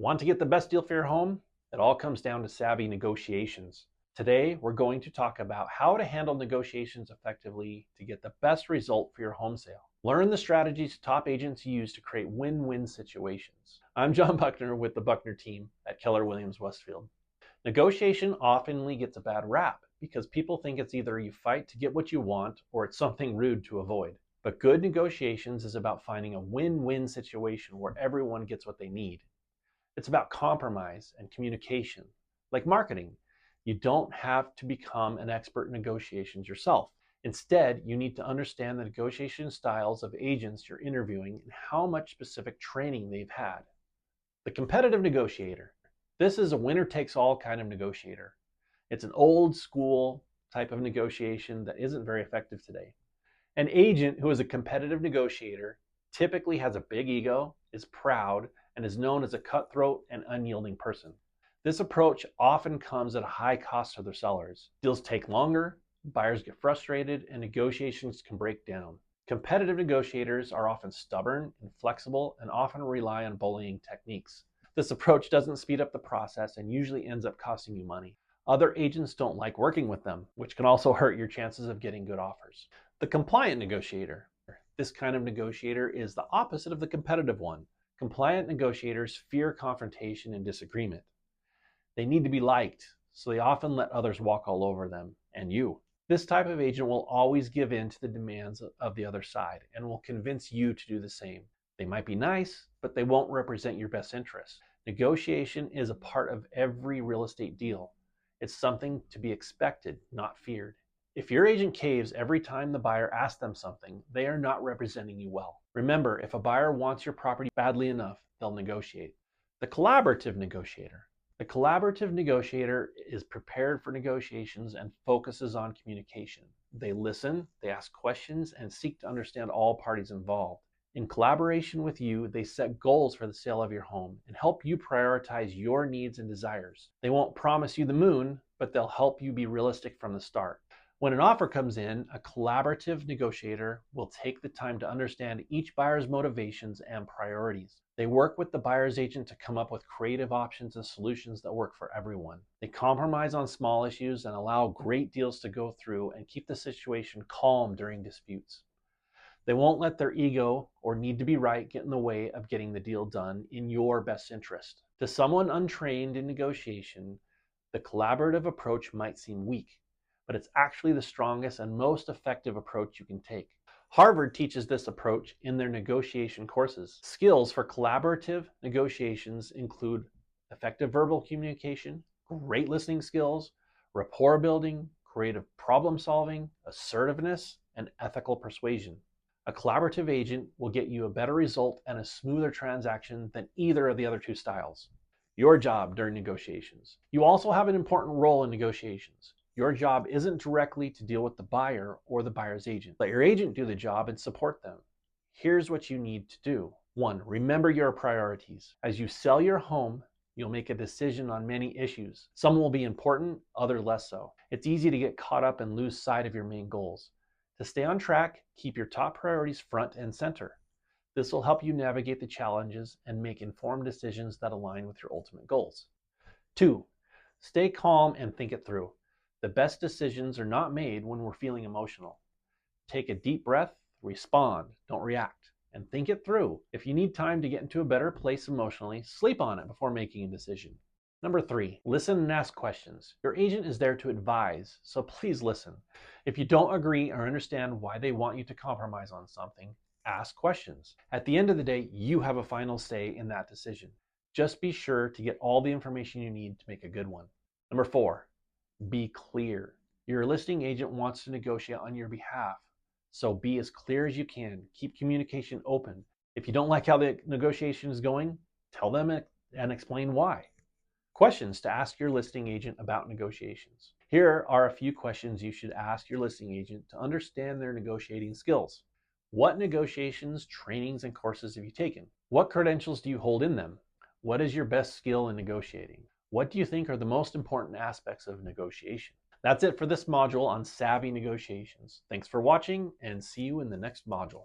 Want to get the best deal for your home? It all comes down to savvy negotiations. Today, we're going to talk about how to handle negotiations effectively to get the best result for your home sale. Learn the strategies top agents use to create win-win situations. I'm John Buckner with the Buckner team at Keller Williams Westfield. Negotiation often gets a bad rap because people think it's either you fight to get what you want or it's something rude to avoid. But good negotiations is about finding a win-win situation where everyone gets what they need. It's about compromise and communication. Like marketing, you don't have to become an expert in negotiations yourself. Instead, you need to understand the negotiation styles of agents you're interviewing and how much specific training they've had. The competitive negotiator. This is a winner-takes-all kind of negotiator. It's an old school type of negotiation that isn't very effective today. An agent who is a competitive negotiator typically has a big ego, is proud, and is known as a cutthroat and unyielding person. This approach often comes at a high cost to their sellers. Deals take longer, buyers get frustrated, and negotiations can break down. Competitive negotiators are often stubborn, inflexible, and often rely on bullying techniques. This approach doesn't speed up the process and usually ends up costing you money. Other agents don't like working with them, which can also hurt your chances of getting good offers. The compliant negotiator. This kind of negotiator is the opposite of the competitive one. Compliant negotiators fear confrontation and disagreement. They need to be liked, so they often let others walk all over them and you. This type of agent will always give in to the demands of the other side and will convince you to do the same. They might be nice, but they won't represent your best interests. Negotiation is a part of every real estate deal. It's something to be expected, not feared. If your agent caves every time the buyer asks them something, they are not representing you well. Remember, if a buyer wants your property badly enough, they'll negotiate. The collaborative negotiator. The collaborative negotiator is prepared for negotiations and focuses on communication. They listen, they ask questions, and seek to understand all parties involved. In collaboration with you, they set goals for the sale of your home and help you prioritize your needs and desires. They won't promise you the moon, but they'll help you be realistic from the start. When an offer comes in, a collaborative negotiator will take the time to understand each buyer's motivations and priorities. They work with the buyer's agent to come up with creative options and solutions that work for everyone. They compromise on small issues and allow great deals to go through and keep the situation calm during disputes. They won't let their ego or need to be right get in the way of getting the deal done in your best interest. To someone untrained in negotiation, the collaborative approach might seem weak, but it's actually the strongest and most effective approach you can take. Harvard teaches this approach in their negotiation courses. Skills for collaborative negotiations include effective verbal communication, great listening skills, rapport building, creative problem solving, assertiveness, and ethical persuasion. A collaborative agent will get you a better result and a smoother transaction than either of the other two styles. Your job during negotiations. You also have an important role in negotiations. Your job isn't directly to deal with the buyer or the buyer's agent. Let your agent do the job and support them. Here's what you need to do. 1. Remember your priorities. As you sell your home, you'll make a decision on many issues. Some will be important, others less so. It's easy to get caught up and lose sight of your main goals. To stay on track, keep your top priorities front and center. This will help you navigate the challenges and make informed decisions that align with your ultimate goals. 2. Stay calm and think it through. The best decisions are not made when we're feeling emotional. Take a deep breath, respond, don't react, and think it through. If you need time to get into a better place emotionally, sleep on it before making a decision. 3, listen and ask questions. Your agent is there to advise, so please listen. If you don't agree or understand why they want you to compromise on something, ask questions. At the end of the day, you have a final say in that decision. Just be sure to get all the information you need to make a good one. 4, be clear. Your listing agent wants to negotiate on your behalf, so be as clear as you can. Keep communication open. If you don't like how the negotiation is going, tell them and explain why. Questions to ask your listing agent about negotiations. Here are a few questions you should ask your listing agent to understand their negotiating skills. What negotiations, trainings, and courses have you taken? What credentials do you hold in them? What is your best skill in negotiating? What do you think are the most important aspects of negotiation? That's it for this module on savvy negotiations. Thanks for watching and see you in the next module.